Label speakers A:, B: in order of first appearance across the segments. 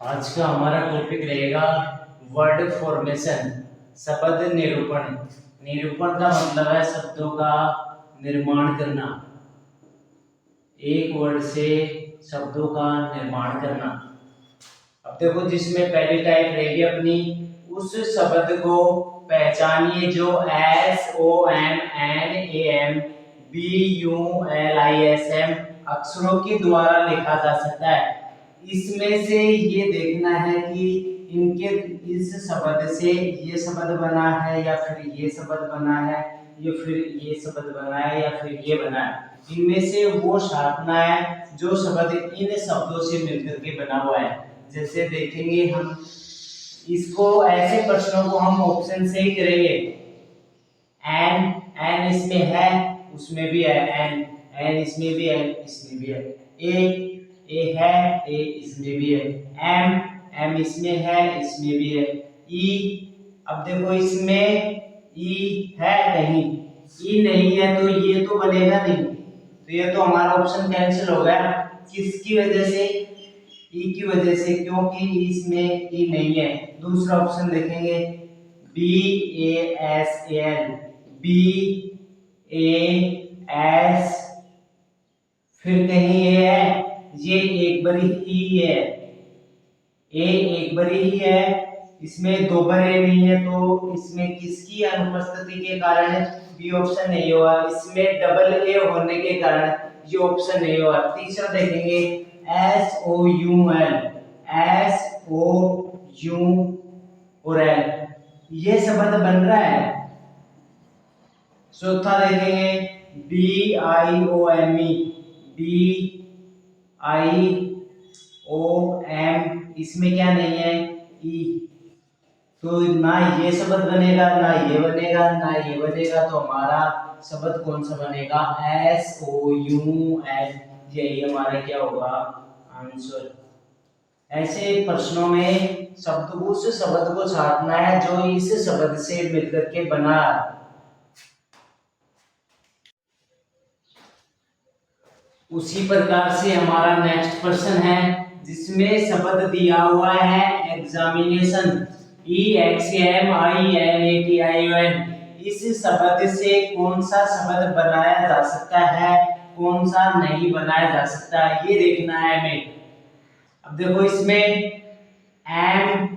A: आज का हमारा टॉपिक रहेगा वर्ड फॉर्मेशन, शब्द निरूपण। निरूपण का मतलब है शब्दों का निर्माण करना, एक वर्ड से शब्दों का निर्माण करना। अब देखो, जिसमें पहली टाइप रहेगी अपनी, उस शब्द को पहचानिए जो SOMMANAMBULISM अक्षरों के द्वारा लिखा जा सकता है। इसमें से ये देखना है कि इनके इस शब्द से ये शब्द बना है या फिर ये शब्द बना है या फिर ये शब्द बना है या फिर ये बना है। इनमें से वो छापना है जो शब्द इन शब्दों से मिलकर के बना हुआ है। जैसे देखेंगे हम इसको, ऐसे प्रश्नों को हम ऑप्शन से ही करेंगे। एन इसमें है, उसमें भी है, एन इसमें भी है, इसमें भी है। ए है, ए इसमें भी है। एम इसमें है, इसमें भी है। ई, अब देखो इसमें ई है कहीं, ई नहीं है तो ये तो बनेगा नहीं, तो ये तो हमारा ऑप्शन कैंसिल हो गया। किसकी वजह से? ई की वजह से, क्योंकि इसमें ई नहीं है। दूसरा ऑप्शन देखेंगे, BASAL, BAS, फिर कहीं ये है, ये एक बारी ही है, ए एक बारी ही है, इसमें दो बार नहीं है, तो इसमें किसकी अनुपस्थिति के कारण बी ऑप्शन नहीं हुआ। इसमें डबल ए होने के कारण ये ऑप्शन नहीं हुआ। तीसरा देखेंगे, SOUL, और एल, ये शब्द बन रहा है। चौथा देखेंगे, BIOME, BIOM, इसमें क्या नहीं है, ई, तो ना ये शब्द बनेगा, ना ये बनेगा, ना ये बनेगा, तो हमारा शब्द कौन सा बनेगा? SOUL, यही हमारा क्या होगा आंसर। ऐसे प्रश्नों में शब्द उस शब्द को छापना है जो इस शब्द से मिलकर के बना। उसी प्रकार से हमारा नेक्स्ट प्रश्न है, जिसमें शब्द दिया हुआ है एग्जामिनेशन, EXAMINATION। इस शब्द से कौन सा शब्द बनाया जा सकता है, कौन सा नहीं बनाया जा सकता, ये देखना है हमें। अब देखो इसमें MAIN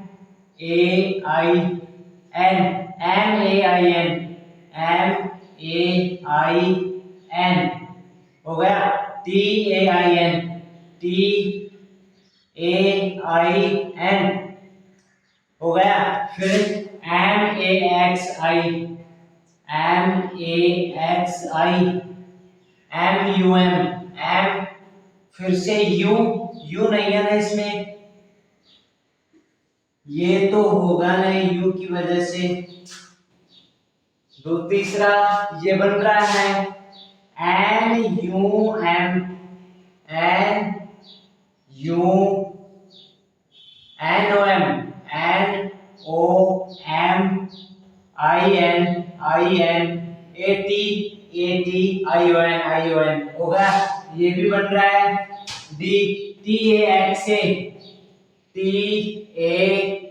A: हो गया, TAIN हो गया, फिर MAXI, MUM, फिर से यू नहीं है ना इसमें, ये तो होगा नहीं यू की वजह से। तो तीसरा ये बन रहा है NUM, NOM होगा, ये भी बन रहा है।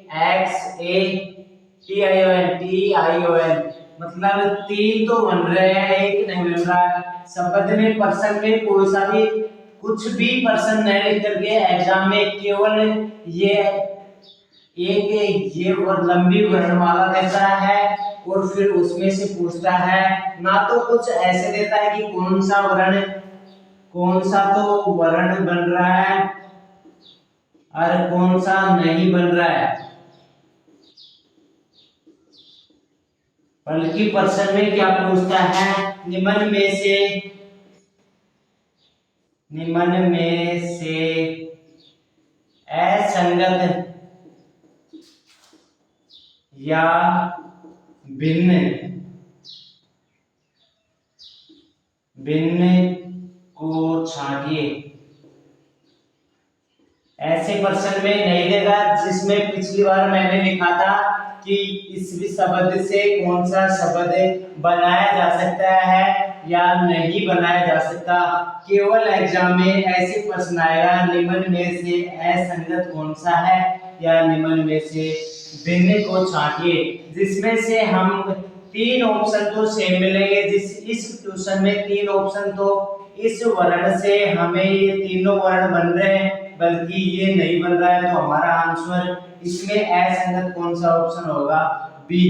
A: TAXATION, मतलब तीन तो बन रहे हैं, एक नहीं बन रहा है। शब्द में पर्सन में कोई सा भी कुछ भी पर्सन नहीं लिख करके एग्जाम में केवल ये एक ये लंबी वर्णमाला देता है और फिर उसमें से पूछता है, ना तो कुछ ऐसे देता है कि कौन सा तो वर्ण बन रहा है और कौन सा नहीं बन रहा है, बल्कि प्रश्न में क्या पूछता है, निम्न में से असंगत या भिन्न को छांटिए। ऐसे प्रश्न में नहीं देगा जिसमें पिछली बार मैंने लिखा था कि इस शब्द से कौन सा शब्द बनाया जा सकता है या नहीं बनाया जा सकता। केवल एग्जाम में ऐसे प्रश्न आएगा, निम्न में से असंगत कौन सा है या निम्न में से भिन्न को छांटिए, जिसमें से हम 3 ऑप्शन तो सेम मिलेंगे। इस क्वेश्चन में 3 ऑप्शन तो इस वर्ण से हमें ये तीनों वर्ण बन रहे हैं, बल्कि ये नहीं बन रहा है, तो हमारा आंसर इसमें असंगत कौन सा ऑप्शन होगा, बी।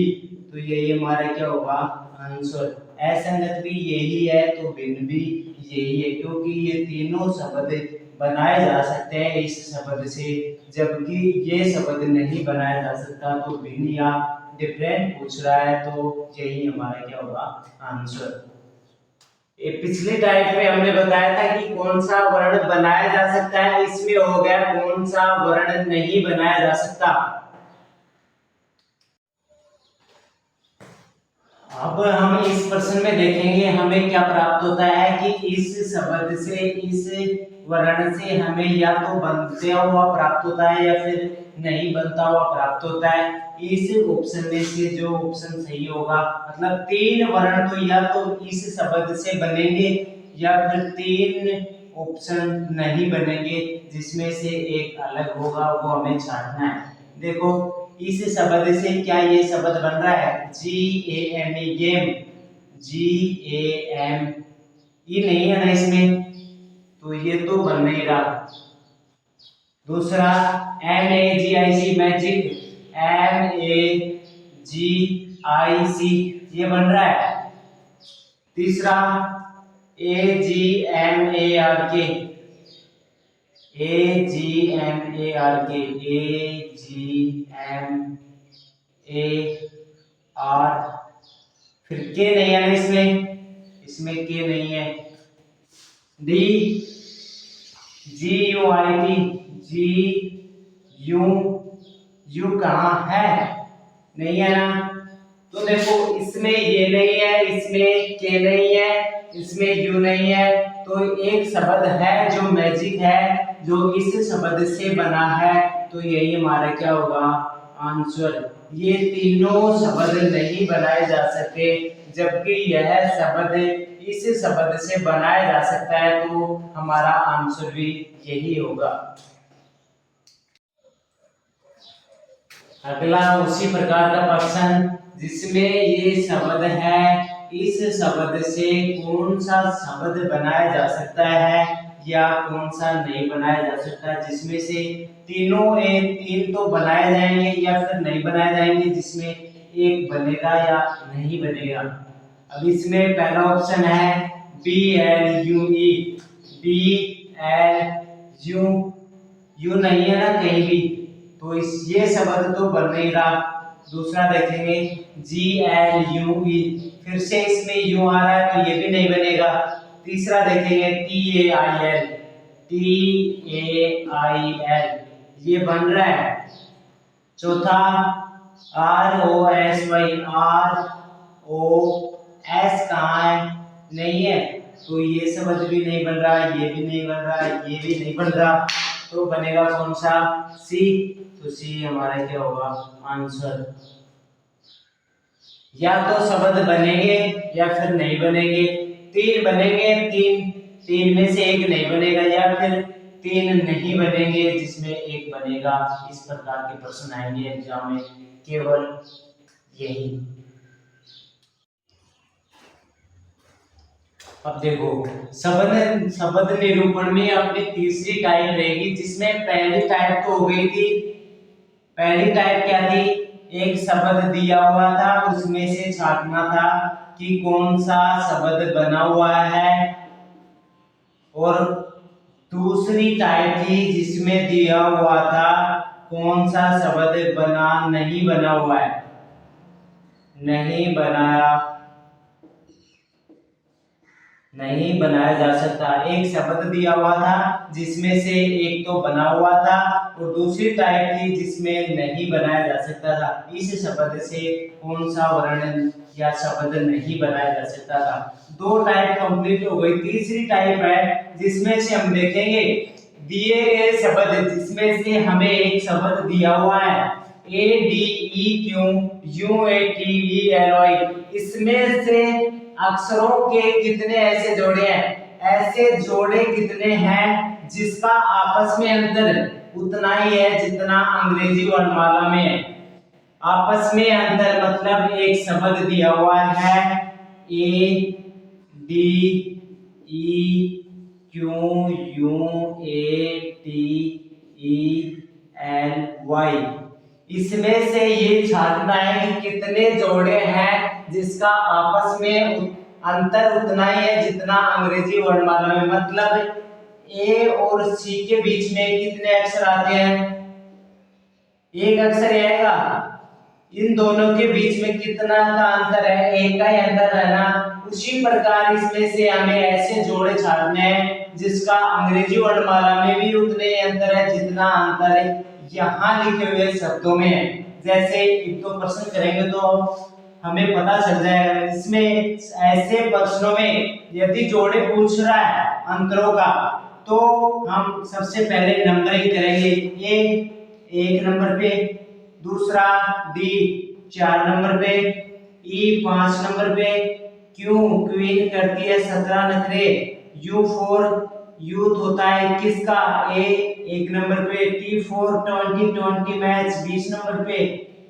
A: तो ये हमारा क्या होगा आंसर, असंगत भी यही है तो भिन्न भी यही है, क्योंकि ये तीनों शब्द बनाए जा सकते हैं इस शब्द से, जबकि ये शब्द नहीं बनाया जा सकता। तो भिन्न या डिफरेंट पूछ रहा है, तो यही हमारा क्या होगा आंसर। ये पिछले टाइप में हमने बताया था कि कौन सा वर्ण बनाया जा सकता है, इसमें हो गया कौन सा वर्ण नहीं बनाया जा सकता। अब हम इस प्रश्न में देखेंगे हमें क्या प्राप्त होता है कि इस शब्द से, इस वर्ण से हमें या तो बनता हुआ प्राप्त होता है या फिर नहीं बनता हुआ प्राप्त होता है। इस ऑप्शन में से जो ऑप्शन सही होगा, मतलब 3 वर्ण तो या तो इस शब्द से बनेंगे या फिर 3 ऑप्शन नहीं बनेंगे, जिसमें से एक अलग होगा, वो हमें छांटना है। देखो इस शब्द से क्या ये शब्द बन रहा है, GAME गेम, GAM ये नहीं है ना इसमें, तो ये तो बन नहीं रहा। दूसरा MAGIC मैजिक, MAGIC ये बन रहा है। तीसरा AGMARK, फिर के नहीं है ना इसमें के नहीं है। D GUIT, GU कहाँ है, नहीं है ना। तो देखो इसमें ये नहीं है, इसमें के नहीं है, इसमें यू नहीं है, तो एक शब्द है जो मैजिक है, जो इस शब्द से बना है, तो यही हमारा क्या होगा आंसर। ये तीनों शब्द नहीं बनाए जा सकते, जबकि यह शब्द इस शब्द से बनाया जा सकता है, तो हमारा आंसर भी यही होगा। अगला उसी प्रकार का प्रश्न, जिसमें ये शब्द है, इस शब्द से कौन सा शब्द बनाया जा सकता है या कौन सा नहीं बनाया जा सकता, जिसमें से तीन तो बनाए जाएंगे या फिर नहीं बनाए जाएंगे, जिसमें एक बनेगा या नहीं बनेगा। अब इसमें पहला ऑप्शन है BLUE, BLU नहीं है ना कहीं भी, तो ये शब्द तो बन नहीं रहा। दूसरा देखेंगे GLUE, फिर से इसमें यू आ रहा है, तो ये भी नहीं बनेगा। तीसरा देखेंगे TAIL, ये बन रहा है। चौथा ROSY, कहाँ है, नहीं है, तो ये शब्द भी नहीं बन रहा, ये भी नहीं बन रहा, ये भी नहीं बन रहा, तो बनेगा कौन सा, सी। तो सी हमारा क्या होगा आंसर। या तो शब्द बनेंगे या फिर नहीं बनेंगे, 3 बनेंगे, तीन में से एक नहीं बनेगा, या फिर 3 नहीं बनेंगे जिसमें एक बनेगा। इस प्रकार के प्रश्न आएंगे एग्जाम में, केवल यही। अब देखो शब्द निरूपण में अपनी तीसरी टाइप रहेगी, जिसमें पहली टाइप तो हो गई थी। पहली टाइप क्या थी, एक शब्द दिया हुआ था, उसमें से छांटना था कि कौन सा शब्द बना हुआ है। और दूसरी टाइप थी जिसमें दिया हुआ था कौन सा शब्द नहीं बना हुआ है, नहीं बनाया जा सकता। एक शब्द दिया हुआ था जिसमें से एक तो बना हुआ था, और दूसरी टाइप थी जिसमें नहीं बनाया जा सकता था। इस शब्द से कौन सा वर्ण या शब्द नहीं बनाया जा सकता था। 2 टाइप कंप्लीट हो गई। तीसरी टाइप है जिसमें से हम देखेंगे दिए गए शब्द, जिसमें से हमें एक शब्द दिया हुआ है ADEQ UATELY, इसमें से अक्षरों के कितने ऐसे जोड़े हैं, ऐसे जोड़े कितने हैं जिसका आपस में अंतर उतना ही है जितना अंग्रेजी वर्णमाला में है। आपस में अंतर मतलब एक शब्द दिया हुआ है A D E Q U A T E L Y, इसमें से ये छांटना है कि कितने जोड़े हैं जिसका आपस में अंतर उतना ही है जितना अंग्रेजी वर्णमाला में। मतलब ए और सी के बीच में कितने अक्षर आते हैं, एक अक्षर आएगा। इन दोनों के बीच में कितना का अंतर है, एक का ही अंतर है ना। उसी प्रकार इसमें से हमें ऐसे जोड़े छांटने हैं जिसका अंग्रेजी वर्णमाला में भी उतने ही अंतर है जितना अंतर है यहाँ लिखे हुए शब्दों में है। जैसे एक दो प्रश्न करेंगे तो हमें पता चल जाएगा। इसमें ऐसे प्रश्नों में यदि जोड़े पूछ रहा है अंतरों का तो हम सबसे पहले नंबरिंग करेंगे। ए एक नंबर पे, दूसरा डी 4 नंबर पे, ई 5 नंबर पे, क्यू क्वीन करती है 17 नखरे, यू 4 यूथ होता है 21 का, ए 1 नंबर पे, टी 4 20 मैच 20 नंबर पे,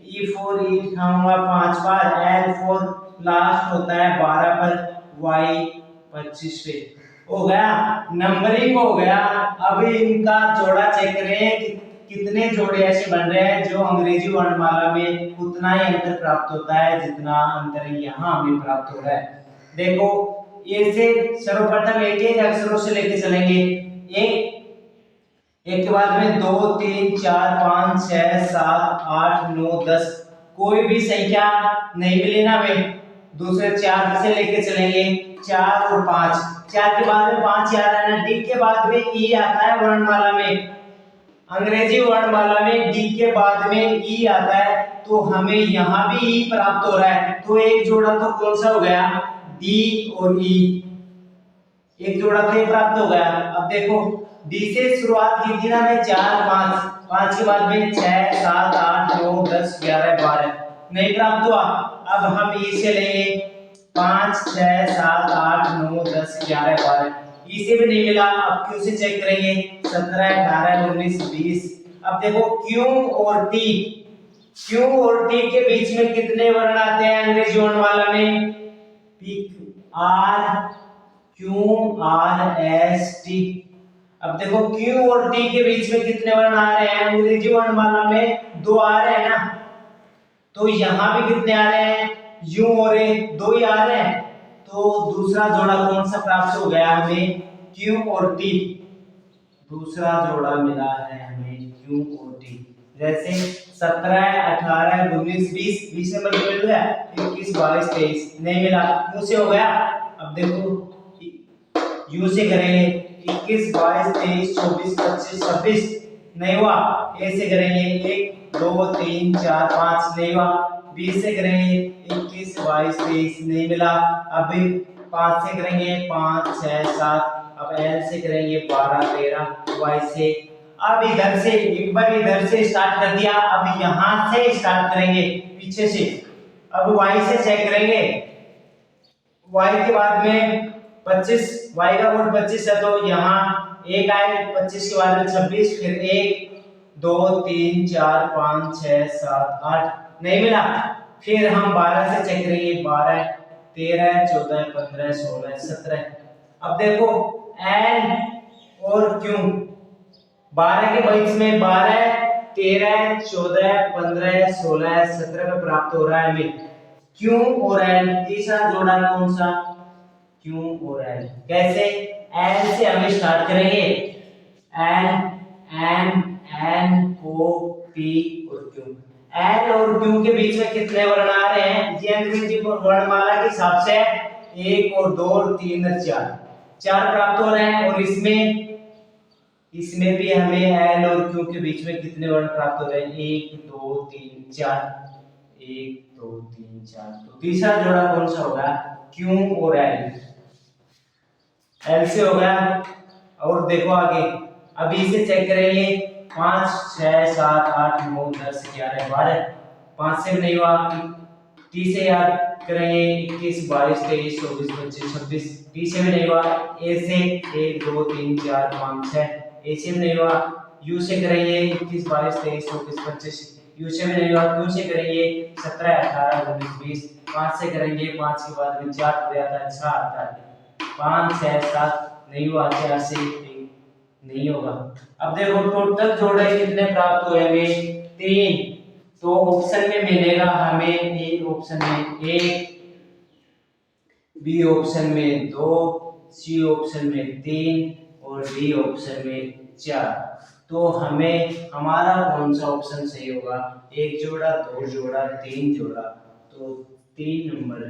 A: ई 4 ईट खाऊंगा 5 बार, एल 4 लास्ट होता है 12 पर, वाई 25 पे। हो गया नंबरिंग हो गया। अब इनका जोड़ा चेक करें कि कितने जोड़े ऐसे बन रहे हैं जो अंग्रेजी वर्णमाला में उतना ही अंतर प्राप्त होता है जितना अंतर यहाँ हमें प्राप्त हो रहा है। देखो ऐसे सर्वप्रथम एक एक अक्षरों से लेके चलेंगे। एक के बाद में 2 3 4 5 6 7 8 9 10 कोई भी संख्या नहीं मिली ना हमें। दूसरे 4 से लेके चलेंगे 4 और 5, 4 के बाद में 5 याद है ना। डी के बाद में ई आता है वर्णमाला में, अंग्रेजी वर्णमाला में डी के बाद में ई आता है तो हमें यहाँ भी ई प्राप्त हो रहा है। तो एक जोड़ा तो कौन सा हो गया, डी और ई, एक जोड़ा तो प्राप्त हो गया। अब देखो डी से शुरुआत की थी ना मैं 4 5, 5 के बाद में 6 7 8 9 10 11 12 नहीं प्राप्त हुआ। अब हम ई से लेंगे 5 6 7 8 9 10 11 12, ई से भी नहीं मिला। अब क्यू से चेक करेंगे 17 18 19 20। अब देखो क्यू और टी, क्यू और टी के बीच में कितने वर्ण आते हैं अंग्रेजी वर्णमाला में, P R Q R S T. अब देखो क्यू और टी के बीच में कितने वर्ण आ रहे हैं अंग्रेजी वर्णमाला में, 2 आ रहे हैं ना। तो यहाँ भी कितने आ रहे हैं, यू और ए 2 ही आ रहे हैं। तो दूसरा जोड़ा कौन सा प्राप्त हो गया हमें, क्यू और टी। दूसरा जोड़ा मिला है हमें क्यू और टी। जैसे 17 18 19 20, 20 नंबर मिल गया, 21 22 23 नहीं मिला, क्यू से हो गया। अब देखो यू से करेंगे 21 22 23 24 25 26 नहीं हुआ। ए से करेंगे 1 2 3 4 5 नहीं हुआ। बी से करेंगे 21 22 23 नहीं मिला। अब 5 से करेंगे 5 6 7। अब एल से करेंगे 12 13। वाई से अब इधर से एक बार इधर से स्टार्ट कर दिया, अब यहां से स्टार्ट करेंगे पीछे से। अब वाई से चेक करेंगे, वाई के बाद में 25, वाई का कोड 25 है तो यहाँ एक आए, 25 के बाद में 26, फिर 1 2 3 4 5 6 7 8 नहीं मिला। फिर हम 12 से चेक करेंगे 12 13 14 15 16 17। अब देखो एल और क्यू 12 के बीच में 12 13 14 15 16 17 में प्राप्त हो रहा है हमें क्यू और एल। तीसरा जोड़ा कौन सा, क्यू और एल। कैसे, एल से हम स्टार्ट करेंगे, L N N O P और क्यू। एल और क्यू के बीच में कितने वर्ण आ रहे हैं, ये अंग्रेजी वर्णमाला के हिसाब से 1 और 2 और 3 और 4 प्राप्त हो रहे हैं। और इसमें भी हमें एल और क्यू के बीच में कितने वर्ण प्राप्त हो रहे हैं, 1 2 3 4, 1 2 3 4। तो तीसरा जोड़ा कौन सा होगा, क्यू और एल। एल से हो गया। और देखो आगे अभी इसे चेक करेंगे 5 6 7 8 9 10 11 12। 5 से भी नहीं हुआ, टी से यार करेंगे 21 22 23 24 25 26। टी से भी नहीं हुआ, ए से 1 2 3 4 5 6, ए से भी नहीं हुआ। यू से करेंगे 21 22 23 24 25, यू से भी नहीं हुआ। क्यू से करेंगे 17 18 19 20, 5 से करेंगे 5 के बाद में 4 हो जाता है, 6 आता है, 5 6 7 नहीं हुआ, 4 से नहीं होगा। अब देखो टोटल जोड़े कितने प्राप्त हुए हमें, 3। तो ऑप्शन में मिलेगा हमें, ए ऑप्शन में 1, बी ऑप्शन में 2, सी ऑप्शन में 3 और डी ऑप्शन में 4। तो हमें हमारा कौन सा ऑप्शन सही होगा, 1 जोड़ा 2 जोड़ा 3 जोड़ा, तो 3 नंबर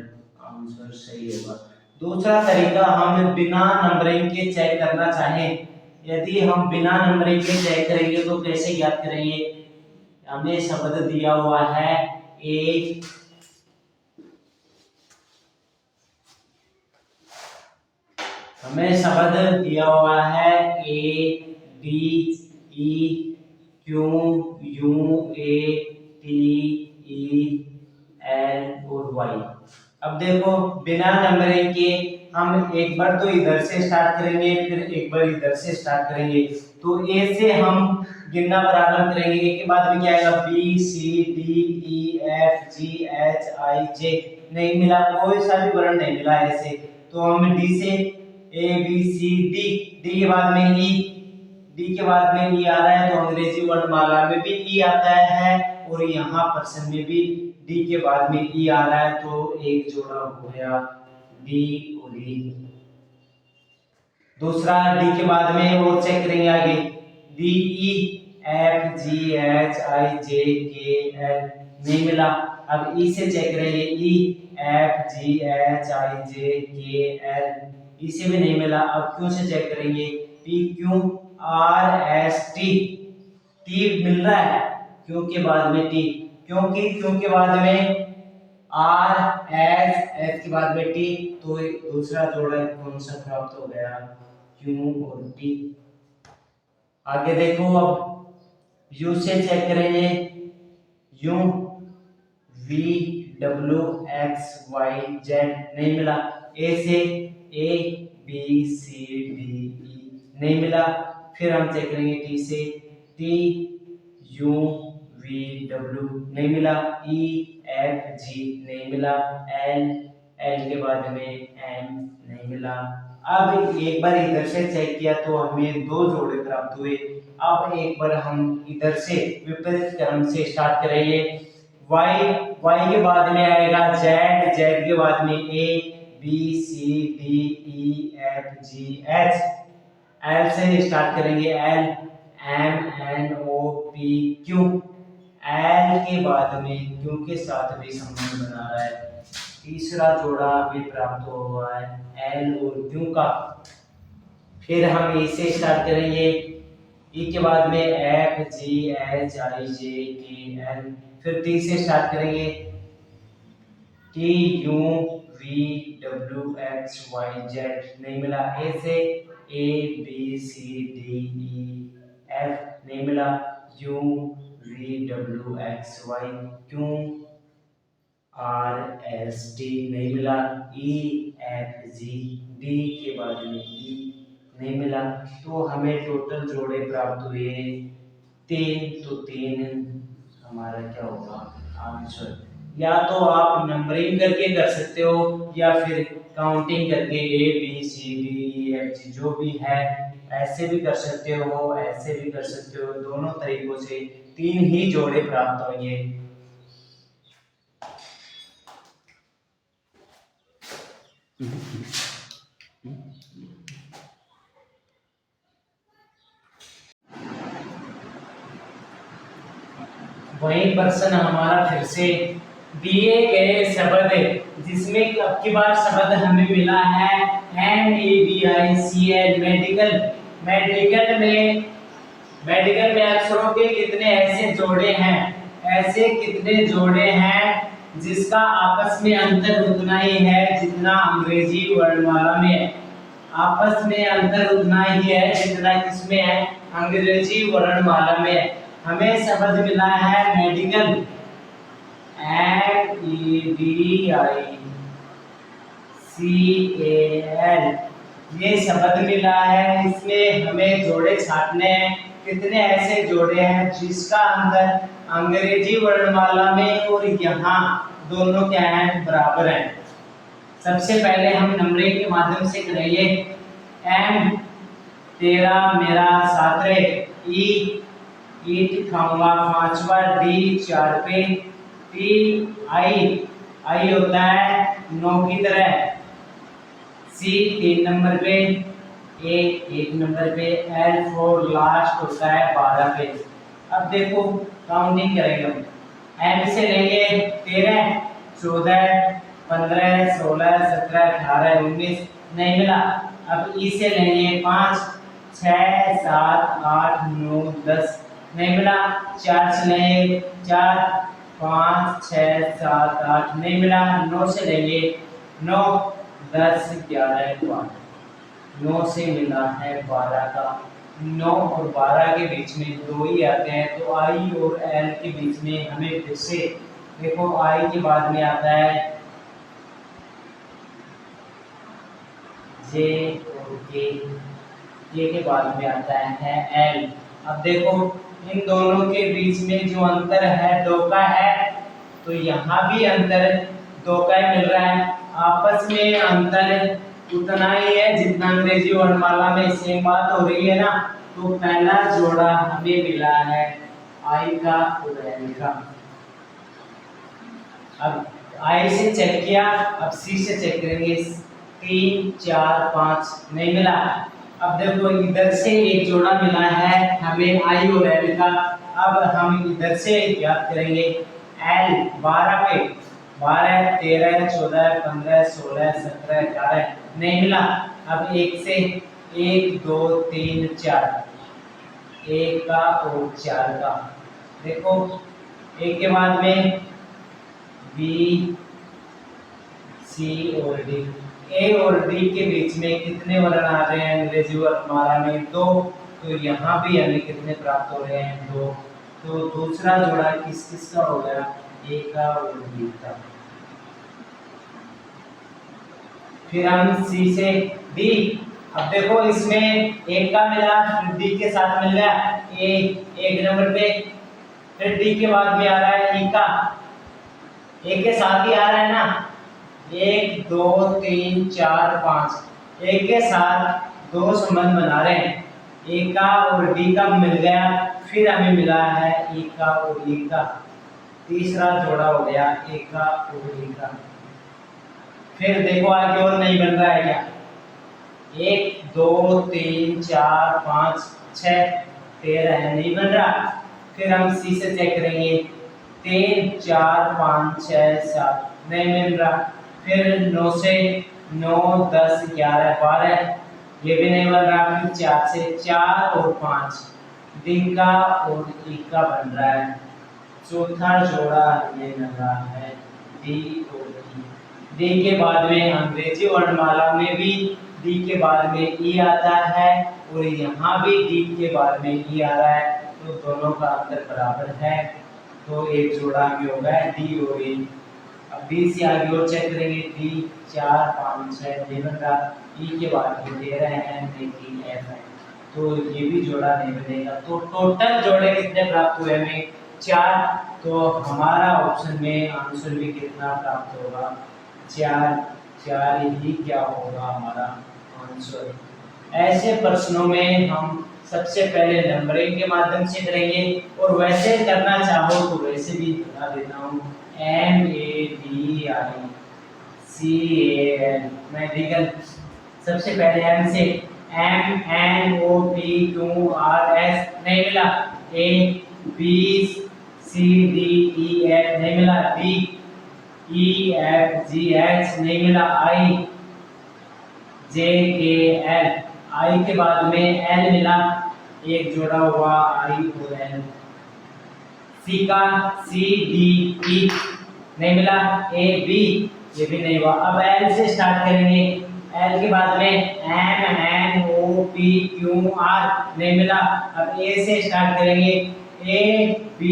A: आंसर सही होगा। दूसरा तरीका, हम बिना नंबरिंग के चेक करना चाहें, यदि हम बिना नंबरिंग के चेक करेंगे तो कैसे ज्ञात करेंगे। हमें शब्द दिया हुआ है ए, हमें शब्द दिया हुआ है A D E Q U A T E L और वाई। अब देखो बिना नंबरिंग के हम एक बार तो इधर से स्टार्ट करेंगे, फिर एक बार इधर से स्टार्ट करेंगे। तो ए से हम गिनना प्रारंभ करेंगे, ए के बाद में क्या आएगा, B C D E F G H I J, नहीं मिला, कोई सा भी वर्ण नहीं मिला ऐसे। तो हम डी से A B C D, D के बाद में ई, डी के बाद में ई आ रहा है, तो अंग्रेजी वर्णमाला में भी ई आता है और यहाँ प्रश्न में भी डी के बाद में ई आ रहा है, तो एक जोड़ा हो गया डी और ई। दूसरा डी के बाद में और चेक करेंगे आगे, D E F G H I J K L, नहीं मिला। अब ई से चेक करेंगे, ई F G H I J K L, ई से भी नहीं मिला। अब क्यू से चेक करेंगे, P Q R S T, T मिल रहा है, क्यू के बाद में टी, क्योंकि क्यू के बाद में आर एस, एस के बाद में टी, तो दूसरा जोड़ा कौन सा प्राप्त हो गया, क्यू और टी। आगे देखो, अब यू से चेक करेंगे, U V W X Y Z, नहीं मिला। ए से ए बी सी डी ई, नहीं मिला। फिर हम चेक करेंगे टी से, टी यू वी डब्ल्यू, नहीं मिला। ई एफ जी, नहीं मिला। एल, एल के बाद में एम, नहीं मिला। अब एक बार इधर से चेक किया तो हमें 2 जोड़े प्राप्त हुए। अब एक बार हम इधर से विपरीत क्रम से स्टार्ट करेंगे, y, y के बाद में आएगा z, z के बाद में a b c d e f g h, l से स्टार्ट करेंगे, l m n o p q, l के बाद में q के साथ भी संबंध बना रहा है। तीसरा जोड़ा भी प्राप्त हुआ है l और q का। फिर हम e से स्टार्ट करेंगे, e के बाद में f g h i j k l, फिर टी से स्टार्ट करेंगे, T U V W X Y Z, नहीं मिला। ए से A B C D E F, नहीं मिला। U V W X Y Q R S T, नहीं मिला। ई एफ जी, डी के बाद में ई, नहीं मिला। तो हमें टोटल जोड़े प्राप्त हुए 3, तो 3 हमारा क्या होगा आंसर। या तो आप नंबरिंग करके कर सकते हो या फिर काउंटिंग करके A B C D E F G जो भी है, ऐसे भी कर सकते हो, ऐसे भी कर सकते हो। दोनों तरीकों से 3 ही जोड़े प्राप्त होंगे। वही प्रश्न हमारा फिर से, दिए गए शब्द जिसमें अब की बार शब्द हमें मिला है MEDICL, मेडिकल। मेडिकल में अक्षरों के कितने ऐसे जोड़े हैं, ऐसे कितने जोड़े हैं जिसका आपस में अंतर उतना ही है जितना अंग्रेजी वर्णमाला में है। आपस में अंतर उतना ही है जितना किसमें है, अंग्रेजी वर्णमाला में है। हमें शब्द मिला है मेडिकल, MEDICAL, CAL। ये शब्द मिला है, इसमें हमें जोड़े छाटने हैं। कितने ऐसे जोड़े हैं जिसका अंतर अंग्रेजी वर्णमाला में और यहाँ दोनों क्या है, बराबर है। सबसे पहले हम नंबरिंग के माध्यम से करेंगे। M तेरा मेरा 7 रे, ईट खाऊंगा 5वां, D 4 पे, T आई होता है 9 की तरह, C 3 नंबर पे, A 1 नंबर पे, L 4 लास्ट होता है 12 पे। अब देखो काउंटिंग करेंगे हम। M से लेंगे 13, 14, 15, 16, 17, 18, 19, नहीं मिला। अब E से लेंगे 5, 6, 7, 8, 9, 10, नहीं मिला। 4 से लेंगे 4, 5, 6, 7, 8, नहीं मिला। 9 से लेंगे 9, 10, 11, 12, 9 से मिला है 12 का। 9 और 12 के बीच में 2 ही आते हैं, तो I और L के बीच में हमें फिर से देखो, I के बाद में आता है J और K के बाद में आता है L। अब देखो इन दोनों के बीच में जो अंतर है 2 का है, तो यहाँ भी अंतर 2 का ही मिल रहा है। आपस में अंतर उतना ही है जितना अंग्रेजी वर्णमाला में सेम बात हो रही है ना। तो पहला जोड़ा हमें मिला है I का और L का। अब I से चेक किया, अब C से चेक करेंगे। 3, 4, 5, नहीं मिला। अब देखो इधर से एक जोड़ा मिला है हमें I और L का। अब हम इधर से याद करेंगे L 12 पे, 12, 13, 14, 15, 16, 17, 18, नहीं मिला। अब एक से 1, 2, 3, 4, 1 का और 4 का। देखो एक के बाद में B, C और D। A और D के बीच में कितने वर्ण आ रहे हैं अंग्रेजी वर्णमाला में? 2। तो यहाँ भी हमें कितने प्राप्त हो रहे हैं? 2। तो दूसरा जोड़ा किस किस का हो गया? A का और B का। फिर हम C से D। अब देखो इसमें 1 का मिला, फिर D के साथ मिल गया A 1 नंबर पे, फिर D के बाद में आ रहा है E का, A के साथ ही आ रहा है ना। 1, 2, 3, 4, 5, एक के साथ 2 संबंध बना रहे हैं। A का और D का मिल गया, फिर हमें मिला है E का और E का। तीसरा जोड़ा हो गया A का और E का। फिर देखो आगे और नहीं बन रहा है क्या? 1, 2, 3, 4, 5, 6, 13 है, नहीं बन रहा। फिर हम C से चेक करेंगे। 3, 4, 5, 6, 7, नहीं मिल रहा। फिर 9 से 9, 10, 11, 12, ये भी नहीं बन रहा। फिर 4 से 4 और 5, D का और E का बन रहा है। चौथा जोड़ा ये बन रहा है D और E। D के बाद में अंग्रेजी वर्णमाला में भी D के बाद में E आता है और यहाँ भी D के बाद में E आ रहा है, तो दोनों का अंतर बराबर है। तो एक जोड़ा भी होगा D और E। अब B से आगे और चेक करेंगे। D 4, 5, 6 नहीं बन रहा। E के बाद में 13 है, लेकिन F है, तो ये भी जोड़ा नहीं बनेगा। तो टोटल जोड़े कितने प्राप्त हुए हमें? 4। तो हमारा ऑप्शन में आंसर भी कितना प्राप्त होगा? 4। 4 ही क्या होगा हमारा आंसर। ऐसे प्रश्नों में हम सबसे पहले नंबरिंग के माध्यम से करेंगे, और वैसे करना चाहो तो वैसे भी बता देता हूँ। MADI CAL medical. सबसे पहले M से MNOPQRS नहीं मिला। A B C D E F नहीं मिला। D E F G H नहीं मिला। I J K L, I के बाद में L मिला, एक जोड़ा हुआ I और L। C का C D E नहीं मिला। A B ये भी नहीं हुआ। अब L से स्टार्ट करेंगे। L के बाद में M N O P Q R नहीं मिला। अब A से स्टार्ट करेंगे। A B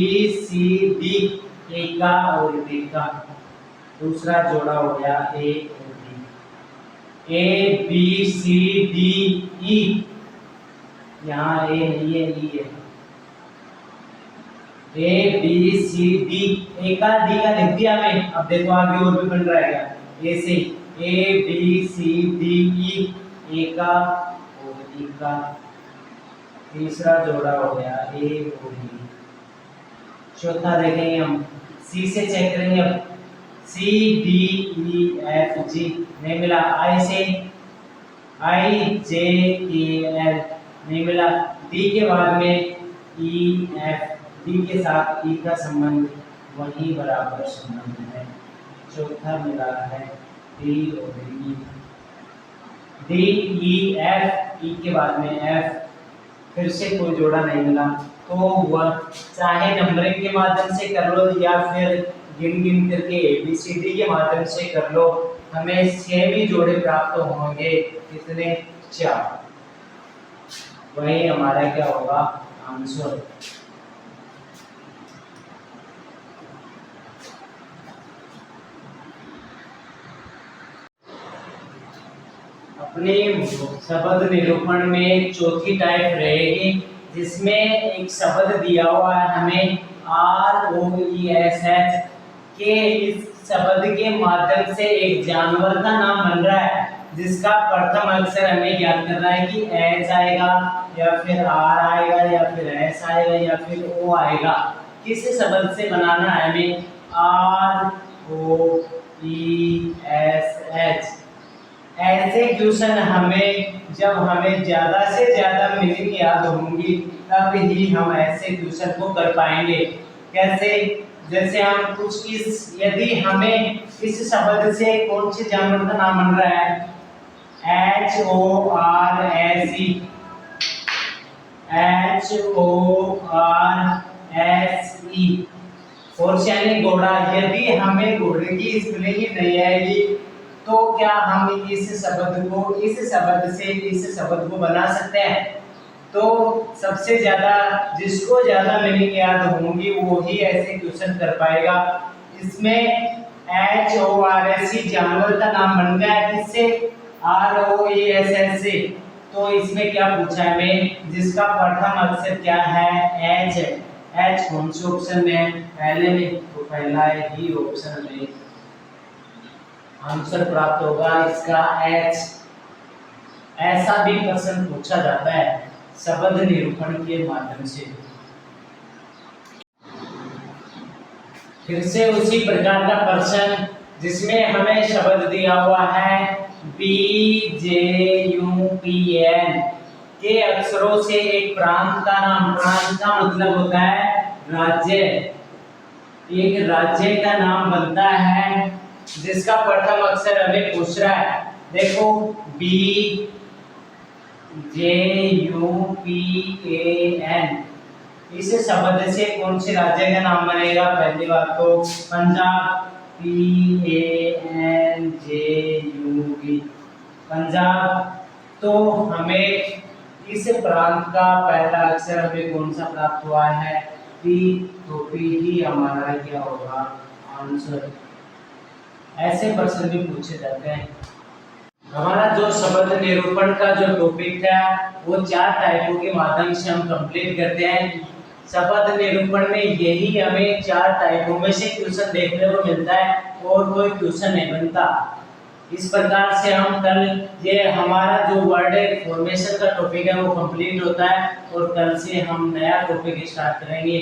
A: C D, A का और D का। दूसरा जोड़ा हो गया A और D। A B C D E, यहाँ ए नहीं है, ई है। ए बी सी डी, ए का डी का लिख दिया मैं। अब देखो आगे और भी बन रहा है क्या, ए से ए बी सी डी ई, ए का और ई का तीसरा जोड़ा हो गया ए और ई। चौथा देखेंगे हम, सी से चेक करेंगे। अब सी डी ई एफ जी नहीं मिला, आई से आई जे के एल नहीं मिला, डी के बाद में ई एफ, डी के साथ ई का संबंध वही बराबर संबंध है। चौथा मिला है डी और ई, डी ई एफ, ई के बाद में एफ, फिर से कोई जोड़ा नहीं मिला। तो वह चाहे नंबरिंग के माध्यम से कर लो या फिर गिन गिन करके ABCD के माध्यम से कर लो, हमें 6 भी जोड़े प्राप्त होंगे। कितने? 4। वही हमारा क्या होगा आंसर। अपने शब्द निरूपण में चौथी टाइप रहेगी, जिसमें एक शब्द दिया हुआ है हमें ROESH के, इस शब्द के माध्यम से एक जानवर का नाम बन रहा है, जिसका प्रथम अक्षर हमें ज्ञात करना है कि H आएगा या फिर R आएगा या फिर S आएगा या फिर O आएगा। किस शब्द से बनाना है हमें? ROESH। ऐसे क्वेश्चन हमें, जब हमें ज्यादा से ज्यादा मीनिंग याद होंगी तब ही हम ऐसे क्वेश्चन को कर पाएंगे। कैसे? जैसे हम कुछ इस, यदि हमें इस शब्द से कौन से जानवर का नाम बन रहा है? HORSE, हॉर्स यानी घोड़ा। यदि हमें घोड़े की स्पेलिंग ही नहीं आएगी तो क्या हम इस शब्द से इस शब्द को बना सकते हैं? तो सबसे ज्यादा, जिसको ज्यादा मीनिंग याद होंगी वो ही ऐसे क्वेश्चन कर पाएगा। इसमें HORSE जानवर का नाम बन गया है, किससे? ROESH से। तो इसमें क्या पूछा है हमें? जिसका प्रथम अक्षर क्या है? H है। H कौन से ऑप्शन में है? पहले में, तो पहला ही ऑप्शन में आंसर प्राप्त होगा इसका H। ऐसा भी प्रश्न पूछा जाता है शब्द निरूपण के माध्यम से। फिर से उसी प्रकार का प्रश्न, जिसमें हमें शब्द दिया हुआ है BJUPN के अक्षरों से एक प्रांत का नाम। प्रांत का मतलब होता है राज्य। एक राज्य का नाम बनता है, जिसका प्रथम अक्षर हमें पूछ रहा है। देखो BJUPAN, इस शब्द से कौन से राज्य का नाम बनेगा? पहली बात तो पंजाब, PANJUB, पंजाब। तो हमें इस प्रांत का पहला अक्षर हमें कौन सा प्राप्त हुआ है? P। तो P ही हमारा क्या होगा आंसर। ऐसे प्रश्न भी पूछे जाते हैं। हमारा जो शब्द निरूपण का जो टॉपिक था वो 4 टाइपों के माध्यम से हम कंप्लीट करते हैं। शब्द निरूपण में यही हमें 4 टाइपों में से क्वेश्चन देखने को मिलता है और कोई क्वेश्चन नहीं बनता। इस प्रकार से हम कल, ये हमारा जो वर्ड फॉर्मेशन का टॉपिक है वो कंप्लीट होता है और कल से हम नया टॉपिक स्टार्ट करेंगे।